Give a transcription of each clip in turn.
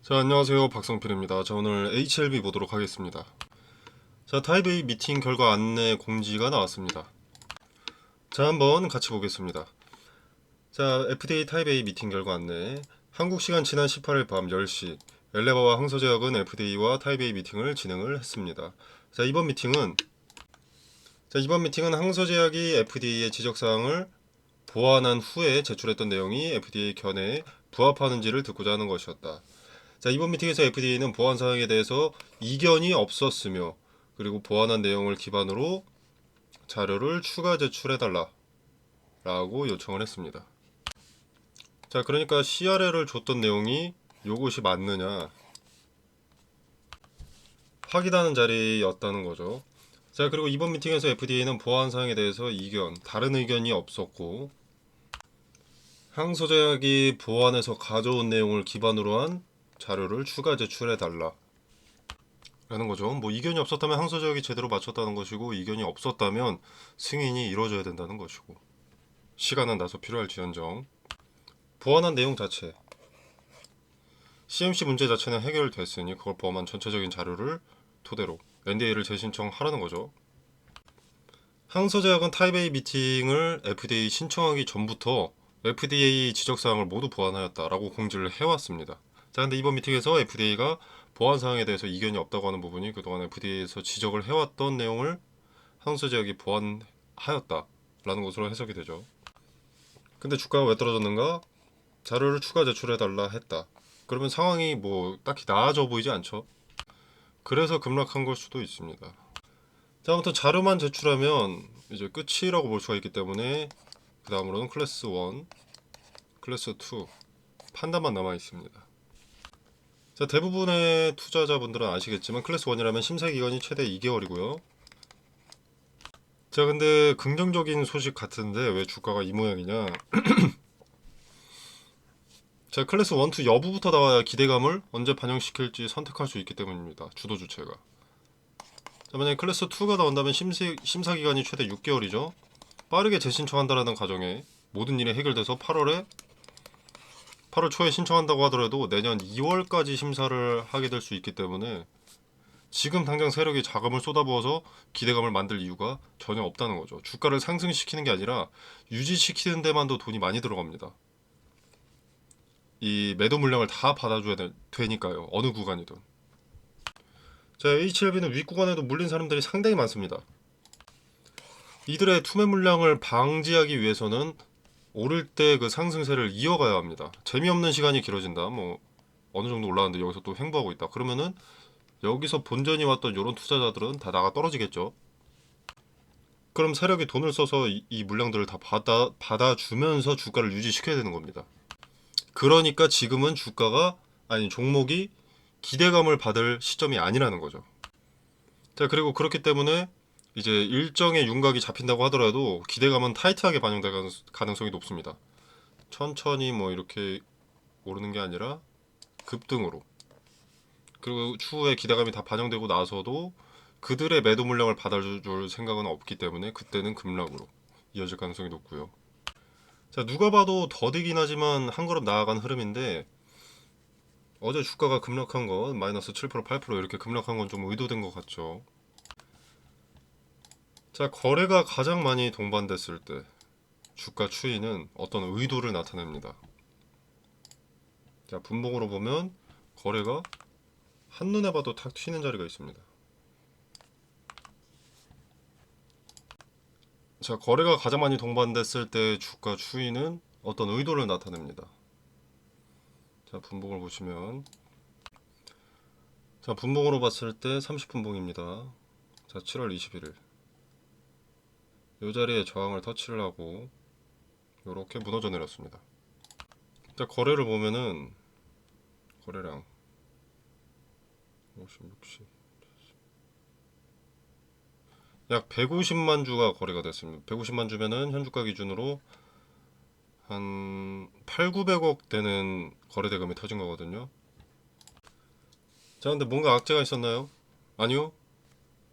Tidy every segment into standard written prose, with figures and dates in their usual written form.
자, 안녕하세요. 박성필입니다. 자, 오늘 HLB 보도록 하겠습니다. 자, 타입 A 미팅 결과 안내 공지가 나왔습니다. 자, 한번 같이 보겠습니다. 자, FDA 타입 A 미팅 결과 안내. 한국 시간 지난 18일 밤 10시 엘레바와 항소제약은 FDA와 타입 A 미팅을 진행을 했습니다. 자, 이번 미팅은 항소제약이 FDA의 지적사항을 보완한 후에 제출했던 내용이 FDA 견해에 부합하는지를 듣고자 하는 것이었다. 자, 이번 미팅에서 FDA는 보완 사항에 대해서 이견이 없었으며, 그리고 보완한 내용을 기반으로 자료를 추가 제출해달라 라고 요청을 했습니다. 자, 그러니까 CRL을 줬던 내용이 요것이 맞느냐 확인하는 자리였다는 거죠. 자, 그리고 이번 미팅에서 FDA는 보완 사항에 대해서 다른 의견이 없었고, 항소제약이 보완해서 가져온 내용을 기반으로 한 자료를 추가 제출해달라 라는 거죠. 뭐 이견이 없었다면 항소제약이 제대로 맞췄다는 것이고, 이견이 없었다면 승인이 이루어져야 된다는 것이고, 시간은 다소 필요할지언정 보완한 내용 자체, CMC 문제 자체는 해결됐으니 그걸 포함한 전체적인 자료를 토대로 NDA를 재신청하라는 거죠. 항소제약은 타입 A 미팅을 FDA 신청하기 전부터 FDA 지적사항을 모두 보완하였다라고 공지를 해왔습니다. 자, 근데 이번 미팅에서 FDA가 보완 사항에 대해서 이견이 없다고 하는 부분이 그동안 FDA에서 지적을 해왔던 내용을 항소제약이 보완하였다라는 것으로 해석이 되죠. 근데 주가가 왜 떨어졌는가? 자료를 추가 제출해달라 했다. 그러면 상황이 뭐 딱히 나아져 보이지 않죠? 그래서 급락한 걸 수도 있습니다. 자, 아무튼 자료만 제출하면 이제 끝이라고 볼 수가 있기 때문에 그 다음으로는 클래스 1, 클래스 2 판단만 남아 있습니다. 자, 대부분의 투자자분들은 아시겠지만 클래스 1이라면 심사 기간이 최대 2개월이고요. 자, 근데 긍정적인 소식 같은데 왜 주가가 이 모양이냐? 자, 클래스 1, 2 여부부터 나와야 기대감을 언제 반영시킬지 선택할 수 있기 때문입니다. 주도 주체가. 자, 만약에 클래스 2가 나온다면 심사 기간이 최대 6개월이죠. 빠르게 재신청한다라는 가정에 모든 일이 해결돼서 8월 초에 신청한다고 하더라도 내년 2월까지 심사를 하게 될 수 있기 때문에 지금 당장 세력이 자금을 쏟아부어서 기대감을 만들 이유가 전혀 없다는 거죠. 주가를 상승시키는 게 아니라 유지시키는 데만도 돈이 많이 들어갑니다. 이 매도 물량을 다 받아줘야 되니까요. 어느 구간이든. 자, HLB는 윗구간에도 물린 사람들이 상당히 많습니다. 이들의 투매 물량을 방지하기 위해서는 오를 때 그 상승세를 이어가야 합니다. 재미없는 시간이 길어진다. 뭐 어느 정도 올라왔는데 여기서 또 횡보하고 있다. 그러면은 여기서 본전이 왔던 이런 투자자들은 다 나가 떨어지겠죠. 그럼 세력이 돈을 써서 이 물량들을 다 받아주면서 주가를 유지시켜야 되는 겁니다. 그러니까 지금은 종목이 기대감을 받을 시점이 아니라는 거죠. 자, 그리고 그렇기 때문에 이제 일정의 윤곽이 잡힌다고 하더라도 기대감은 타이트하게 반영될 가능성이 높습니다. 천천히 뭐 이렇게 오르는 게 아니라 급등으로. 그리고 추후에 기대감이 다 반영되고 나서도 그들의 매도 물량을 받아줄 생각은 없기 때문에 그때는 급락으로 이어질 가능성이 높고요. 자, 누가 봐도 더디긴 하지만 한 걸음 나아간 흐름인데 어제 주가가 급락한 건 마이너스 7%, 8% 이렇게 급락한 건 좀 의도된 것 같죠. 자, 거래가 가장 많이 동반됐을 때 주가 추이는 어떤 의도를 나타냅니다. 자, 분봉으로 보면 거래가 한눈에 봐도 탁 튀는 자리가 있습니다. 자, 거래가 가장 많이 동반됐을 때 주가 추이는 어떤 의도를 나타냅니다. 자, 분봉을 보시면 자, 분봉으로 봤을 때 30분봉입니다. 자, 7월 21일 이 자리에 저항을 터치를 하고 이렇게 무너져 내렸습니다. 자, 거래를 보면은 거래량 50, 60, 약 150만 주가 거래가 됐습니다. 150만 주면은 현주가 기준으로 한 8, 900억 되는 거래 대금이 터진 거거든요. 자, 근데 뭔가 악재가 있었나요? 아니요.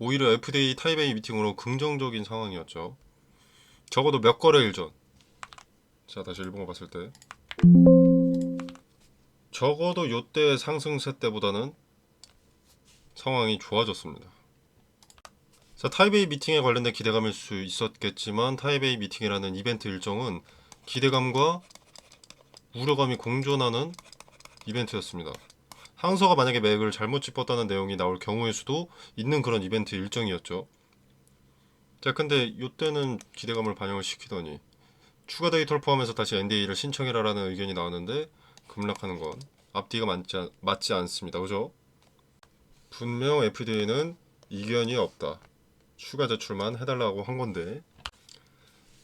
오히려 FDA 타입 A 미팅으로 긍정적인 상황이었죠. 적어도 몇 거래일 전. 자, 다시 일봉을 봤을 때 적어도 요때 상승세 때보다는 상황이 좋아졌습니다. 자, 타이베이 미팅에 관련된 기대감일 수 있었겠지만 타이베이 미팅이라는 이벤트 일정은 기대감과 우려감이 공존하는 이벤트였습니다. 항서가 만약에 맥을 잘못 짚었다는 내용이 나올 경우일 수도 있는 그런 이벤트 일정이었죠. 자, 근데 이때는 기대감을 반영을 시키더니 추가 데이터를 포함해서 다시 NDA를 신청해라라는 의견이 나왔는데 급락하는 건 앞뒤가 맞지 않습니다. 그죠? 분명 FDA는 이견이 없다. 추가 제출만 해달라고 한 건데.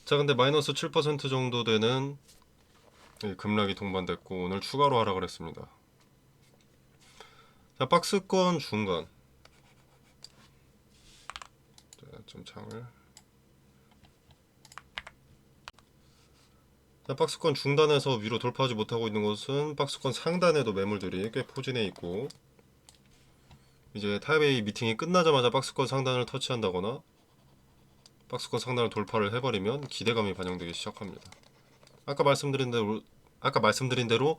자, 근데 마이너스 7% 정도 되는 급락이 동반됐고 오늘 추가로 하락을 했습니다. 자, 박스권 중간. 자, 좀 창을. 자, 박스권 중단에서 위로 돌파하지 못하고 있는 것은 박스권 상단에도 매물들이 꽤 포진해 있고 이제 타이베이 미팅이 끝나자마자 박스권 상단을 터치한다거나 박스권 상단을 돌파를 해버리면 기대감이 반영되기 시작합니다. 아까 말씀드린 대로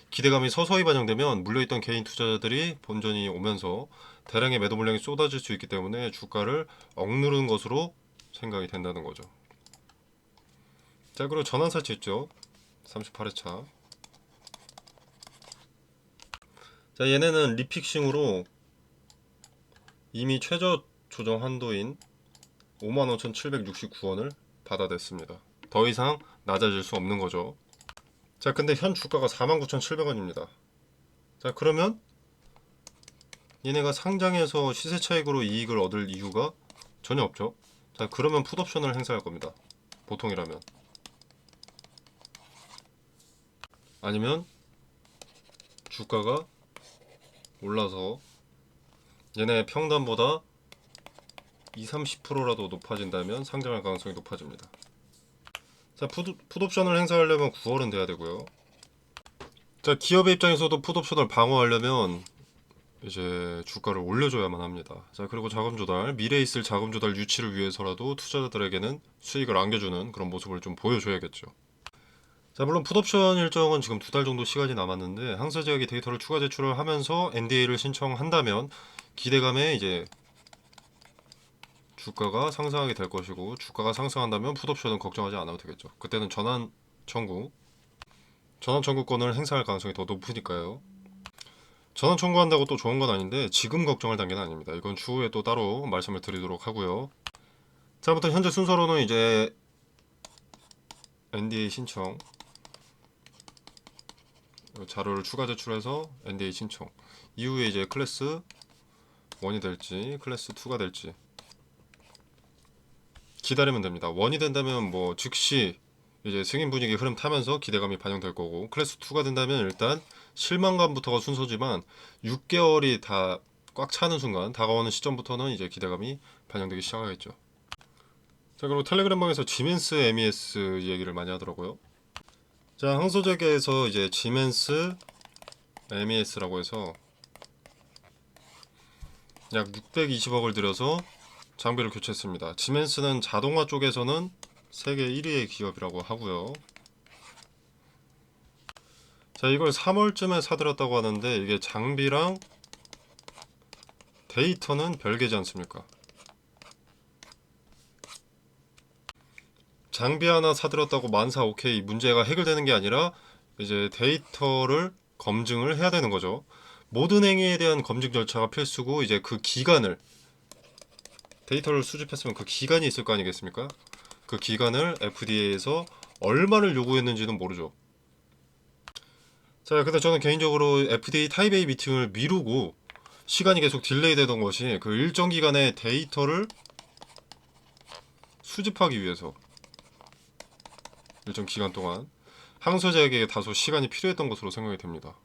기대감이 서서히 반영되면 물려있던 개인 투자자들이 본전이 오면서 대량의 매도 물량이 쏟아질 수 있기 때문에 주가를 억누르는 것으로 생각이 된다는 거죠. 자, 그리고 전환사치 있죠. 38회차. 자, 얘네는 리픽싱으로 이미 최저 조정 한도인 55,769원을 받아냈습니다. 더 이상 낮아질 수 없는 거죠. 자, 근데 현 주가가 49,700원입니다. 자, 그러면 얘네가 상장해서 시세 차익으로 이익을 얻을 이유가 전혀 없죠. 자, 그러면 풋옵션을 행사할 겁니다. 보통이라면. 아니면 주가가 올라서 얘네 평단보다 20-30%라도 높아진다면 상장할 가능성이 높아집니다. 자, 풋옵션을 행사하려면 9월은 돼야 되고요. 자, 기업의 입장에서도 풋옵션을 방어하려면 이제 주가를 올려줘야만 합니다. 자, 그리고 자금 조달, 미래에 있을 자금 조달 유치를 위해서라도 투자자들에게는 수익을 안겨주는 그런 모습을 좀 보여줘야겠죠. 자, 물론 풋옵션 일정은 지금 2달 정도 시간이 남았는데 항서제약이 데이터를 추가 제출을 하면서 NDA를 신청한다면 기대감에 이제 주가가 상승하게 될 것이고 주가가 상승한다면 풋옵션은 걱정하지 않아도 되겠죠. 그때는 전환 청구권을 행사할 가능성이 더 높으니까요. 전환 청구한다고 또 좋은 건 아닌데 지금 걱정할 단계는 아닙니다. 이건 추후에 또 따로 말씀을 드리도록 하고요. 자, 아무튼 현재 순서로는 이제 NDA 신청 자료를 추가 제출해서 NDA 신청 이후에 이제 클래스 1이 될지 클래스 2가 될지 기다리면 됩니다. 1이 된다면 뭐 즉시 이제 승인 분위기 흐름 타면서 기대감이 반영될 거고 클래스 2가 된다면 일단 실망감부터가 순서지만 6개월이 다 꽉 차는 순간 다가오는 시점부터는 이제 기대감이 반영되기 시작하겠죠. 자, 그리고 텔레그램 방에서 지멘스 MES 얘기를 많이 하더라고요. 자, 항소재계에서 이제 지멘스 MES라고 해서 약 620억을 들여서 장비를 교체했습니다. 지멘스는 자동화 쪽에서는 세계 1위의 기업이라고 하고요. 자, 이걸 3월쯤에 사들였다고 하는데 이게 장비랑 데이터는 별개지 않습니까? 장비 하나 사들였다고 만사 오케이 문제가 해결되는 게 아니라 이제 데이터를 검증을 해야 되는 거죠. 모든 행위에 대한 검증 절차가 필수고 이제 그 기간을 데이터를 수집했으면 그 기간이 있을 거 아니겠습니까? 그 기간을 FDA에서 얼마를 요구했는지는 모르죠. 자, 근데 저는 개인적으로 FDA 타이베이 미팅을 미루고 시간이 계속 딜레이 되던 것이 그 일정 기간의 데이터를 수집하기 위해서 일정 기간 동안 항소자에게 다소 시간이 필요했던 것으로 생각이 됩니다.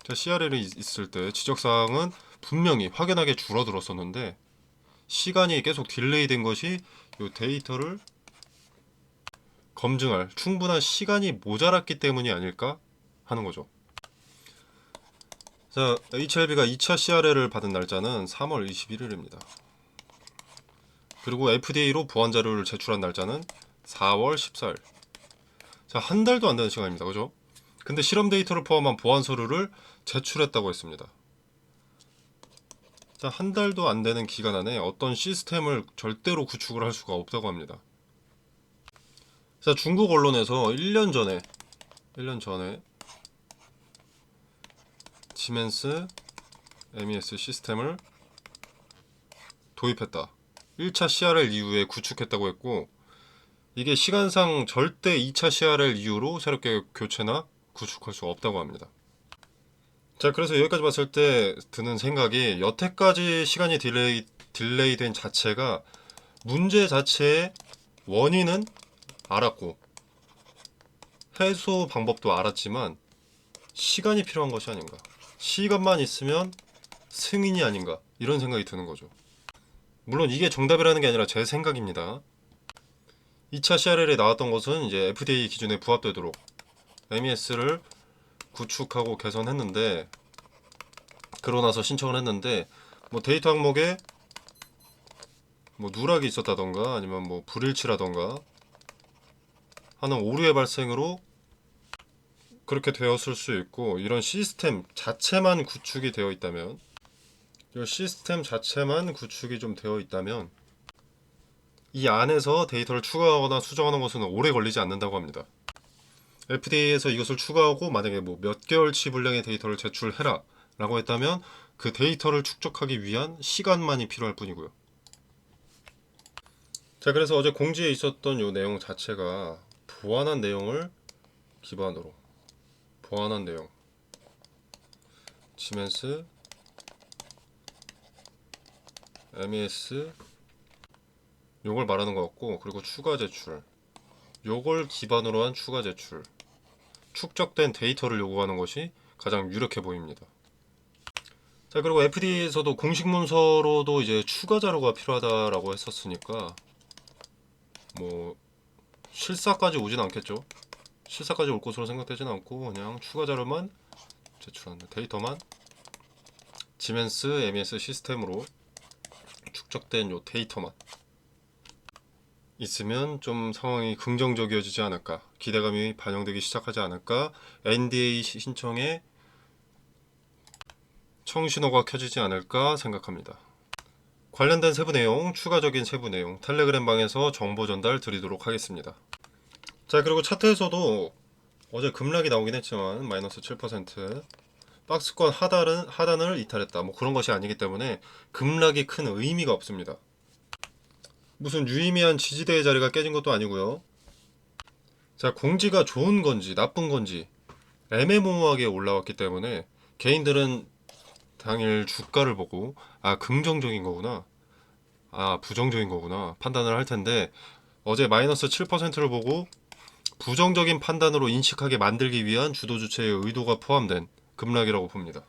자, CRL이 있을 때 지적사항은 분명히 확연하게 줄어들었었는데 시간이 계속 딜레이 된 것이 이 데이터를 검증할 충분한 시간이 모자랐기 때문이 아닐까 하는 거죠. 자, HLB가 2차 CRL을 받은 날짜는 3월 21일입니다. 그리고 FDA로 보완 자료를 제출한 날짜는 4월 14일. 자, 한 달도 안 되는 시간입니다. 그죠? 근데 실험 데이터를 포함한 보안 서류를 제출했다고 했습니다. 자, 한 달도 안 되는 기간 안에 어떤 시스템을 절대로 구축을 할 수가 없다고 합니다. 자, 중국 언론에서 1년 전에 시멘스 MES 시스템을 도입했다. 1차 CRL 이후에 구축했다고 했고, 이게 시간상 절대 2차 CRL 이후로 새롭게 교체나 구축할 수 없다고 합니다. 자, 그래서 여기까지 봤을 때 드는 생각이, 여태까지 시간이 딜레이 된 자체가 문제 자체의 원인은 알았고 해소 방법도 알았지만 시간이 필요한 것이 아닌가, 시간만 있으면 승인이 아닌가, 이런 생각이 드는 거죠. 물론 이게 정답이라는 게 아니라 제 생각입니다. 2차 CRL에 나왔던 것은 이제 FDA 기준에 부합되도록 MES를 구축하고 개선했는데, 그러고 나서 신청을 했는데, 뭐 데이터 항목에 뭐 누락이 있었다던가 아니면 뭐 불일치라던가 하는 오류의 발생으로 그렇게 되었을 수 있고, 이런 시스템 자체만 구축이 되어 있다면, 이 시스템 자체만 구축이 좀 되어 있다면 이 안에서 데이터를 추가하거나 수정하는 것은 오래 걸리지 않는다고 합니다. FDA에서 이것을 추가하고 만약에 뭐 몇 개월치 분량의 데이터를 제출해라 라고 했다면 그 데이터를 축적하기 위한 시간만이 필요할 뿐이고요. 자, 그래서 어제 공지에 있었던 이 내용 자체가 보완한 내용을 기반으로, 보완한 내용, 시멘스 MES 요걸 말하는 것 같고, 그리고 추가 제출, 요걸 기반으로 한 추가 제출, 축적된 데이터를 요구하는 것이 가장 유력해 보입니다. 자, 그리고 FDA에서도 공식 문서로도 이제 추가 자료가 필요하다라고 했었으니까 뭐 실사까지 오진 않겠죠. 실사까지 올 것으로 생각되지는 않고 그냥 추가 자료만 제출하는, 데이터만 지멘스 MES 시스템으로 축적된 요 데이터만 있으면 좀 상황이 긍정적이어지지 않을까, 기대감이 반영되기 시작하지 않을까, NDA 신청에 청신호가 켜지지 않을까 생각합니다. 관련된 세부 내용, 추가적인 세부 내용 텔레그램 방에서 정보 전달 드리도록 하겠습니다. 자, 그리고 차트에서도 어제 급락이 나오긴 했지만 마이너스 7%, 박스권 하단을 이탈했다, 뭐 그런 것이 아니기 때문에 급락이 큰 의미가 없습니다. 무슨 유의미한 지지대의 자리가 깨진 것도 아니고요. 자, 공지가 좋은 건지 나쁜 건지 애매모호하게 올라왔기 때문에 개인들은 당일 주가를 보고 긍정적인 거구나, 부정적인 거구나 판단을 할 텐데, 어제 마이너스 7%를 보고 부정적인 판단으로 인식하게 만들기 위한 주도 주체의 의도가 포함된 급락이라고 봅니다.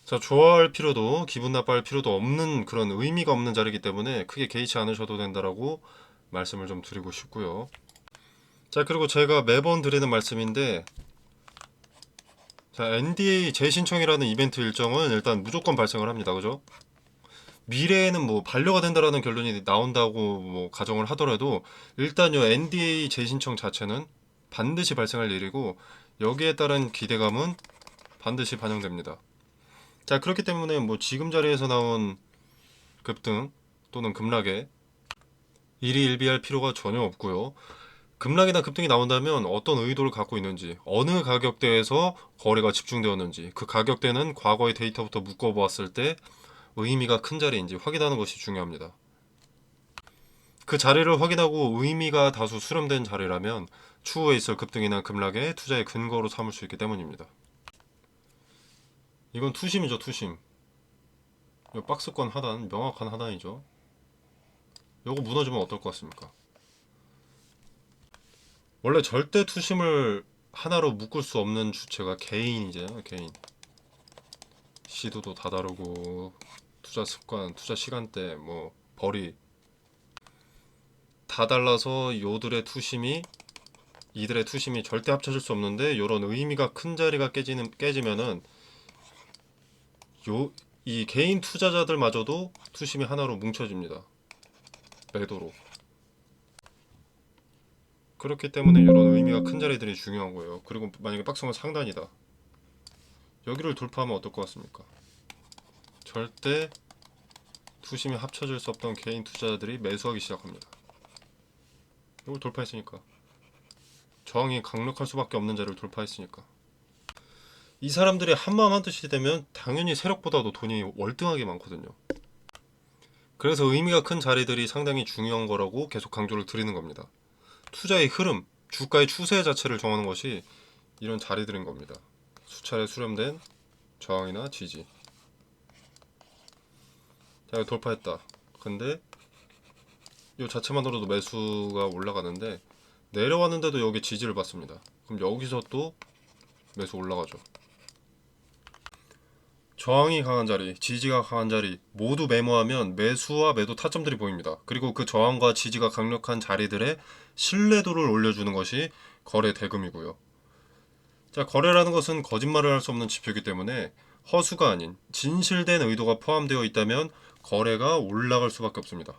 자, 좋아할 필요도 기분 나빠할 필요도 없는, 그런 의미가 없는 자리이기 때문에 크게 개의치 않으셔도 된다라고 말씀을 좀 드리고 싶고요. 자, 그리고 제가 매번 드리는 말씀인데, 자, NDA 재신청이라는 이벤트 일정은 일단 무조건 발생을 합니다. 그죠? 미래에는 뭐 반려가 된다라는 결론이 나온다고 뭐 가정을 하더라도 일단 요 NDA 재신청 자체는 반드시 발생할 일이고, 여기에 따른 기대감은 반드시 반영됩니다. 자, 그렇기 때문에 뭐 지금 자리에서 나온 급등 또는 급락에 일희일비할 필요가 전혀 없고요. 급락이나 급등이 나온다면 어떤 의도를 갖고 있는지, 어느 가격대에서 거래가 집중되었는지, 그 가격대는 과거의 데이터부터 묶어보았을 때 의미가 큰 자리인지 확인하는 것이 중요합니다. 그 자리를 확인하고 의미가 다수 수렴된 자리라면 추후에 있을 급등이나 급락의 투자의 근거로 삼을 수 있기 때문입니다. 이건 투심이죠, 투심. 이 박스권 하단, 명확한 하단이죠. 요거 무너지면 어떨 것 같습니까? 원래 절대 투심을 하나로 묶을 수 없는 주체가 개인이잖아요, 개인. 시도도 다 다르고 투자 습관, 투자 시간대, 뭐 벌이 다 달라서 이들의 투심이 절대 합쳐질 수 없는데, 이런 의미가 큰 자리가 깨지면은 이 개인 투자자들마저도 투심이 하나로 뭉쳐집니다. 매도로. 그렇기 때문에 이런 의미가 큰 자리들이 중요한 거예요. 그리고 만약에 박스권 상단이다. 여기를 돌파하면 어떨 것 같습니까? 절대 투심이 합쳐질 수 없던 개인 투자자들이 매수하기 시작합니다. 이걸 돌파했으니까. 저항이 강력할 수밖에 없는 자리를 돌파했으니까. 이 사람들이 한마음 한뜻이 되면 당연히 세력보다도 돈이 월등하게 많거든요. 그래서 의미가 큰 자리들이 상당히 중요한 거라고 계속 강조를 드리는 겁니다. 투자의 흐름, 주가의 추세 자체를 정하는 것이 이런 자리들인 겁니다. 수차례 수렴된 저항이나 지지. 자, 돌파했다. 근데 이 자체만으로도 매수가 올라가는데 내려왔는데도 여기 지지를 받습니다. 그럼 여기서 또 매수 올라가죠. 저항이 강한 자리, 지지가 강한 자리 모두 메모하면 매수와 매도 타점들이 보입니다. 그리고 그 저항과 지지가 강력한 자리들의 신뢰도를 올려주는 것이 거래 대금이고요. 자, 거래라는 것은 거짓말을 할 수 없는 지표이기 때문에 허수가 아닌 진실된 의도가 포함되어 있다면 거래가 올라갈 수밖에 없습니다.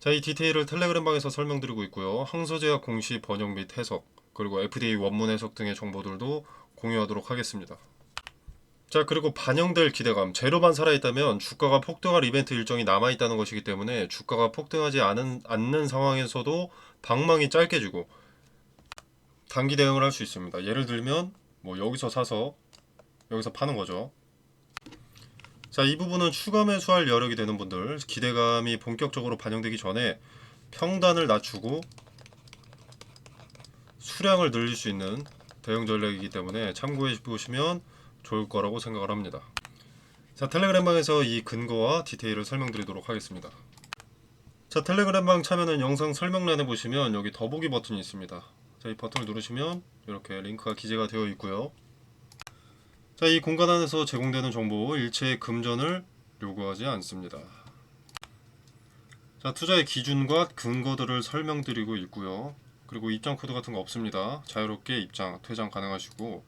자, 이 디테일을 텔레그램 방에서 설명드리고 있고요. 항소제약 공시 번역 및 해석, 그리고 FDA 원문 해석 등의 정보들도 공유하도록 하겠습니다. 자, 그리고 반영될 기대감, 제로만 살아있다면 주가가 폭등할 이벤트 일정이 남아있다는 것이기 때문에 주가가 폭등하지 않는 상황에서도 방망이 짧게 주고 단기 대응을 할 수 있습니다. 예를 들면 뭐 여기서 사서 여기서 파는 거죠. 자, 이 부분은 추가 매수할 여력이 되는 분들, 기대감이 본격적으로 반영되기 전에 평단을 낮추고 수량을 늘릴 수 있는 대응 전략이기 때문에 참고해 보시면 좋을 거라고 생각을 합니다. 자, 텔레그램방에서 이 근거와 디테일을 설명드리도록 하겠습니다. 자, 텔레그램방 참여는 영상 설명란에 보시면 여기 더보기 버튼이 있습니다. 자, 이 버튼을 누르시면 이렇게 링크가 기재가 되어 있고요. 자, 이 공간 안에서 제공되는 정보 일체의 금전을 요구하지 않습니다. 자, 투자의 기준과 근거들을 설명드리고 있고요. 그리고 입장 코드 같은 거 없습니다. 자유롭게 입장, 퇴장 가능하시고,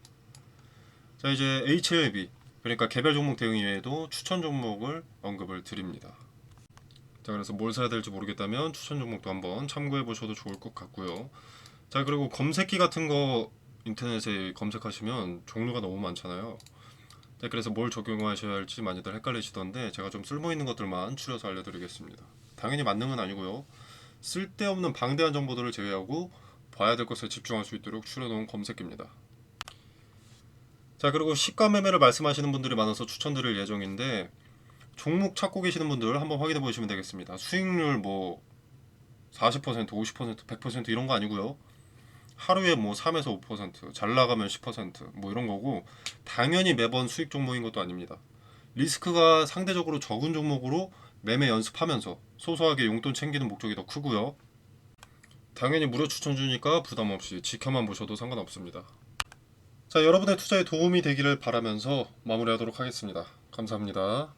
자, 이제 HLB, 그러니까 개별 종목 대응 이외에도 추천 종목을 언급을 드립니다. 자, 그래서 뭘 사야 될지 모르겠다면 추천 종목도 한번 참고해 보셔도 좋을 것 같고요. 자, 그리고 검색기 같은 거 인터넷에 검색하시면 종류가 너무 많잖아요. 자, 그래서 뭘 적용하셔야 할지 많이들 헷갈리시던데 제가 좀 쓸모있는 것들만 추려서 알려드리겠습니다. 당연히 만능은 아니고요. 쓸데없는 방대한 정보들을 제외하고 봐야 될 것에 집중할 수 있도록 추려놓은 검색기입니다. 자, 그리고 시가 매매를 말씀하시는 분들이 많아서 추천드릴 예정인데 종목 찾고 계시는 분들 한번 확인해 보시면 되겠습니다. 수익률 뭐 40%, 50%, 100% 이런 거 아니고요. 하루에 뭐 3에서 5%, 잘 나가면 10%뭐 이런 거고 당연히 매번 수익 종목인 것도 아닙니다. 리스크가 상대적으로 적은 종목으로 매매 연습하면서 소소하게 용돈 챙기는 목적이 더 크고요. 당연히 무료 추천 주니까 부담 없이 지켜만 보셔도 상관없습니다. 자, 여러분의 투자에 도움이 되기를 바라면서 마무리하도록 하겠습니다. 감사합니다.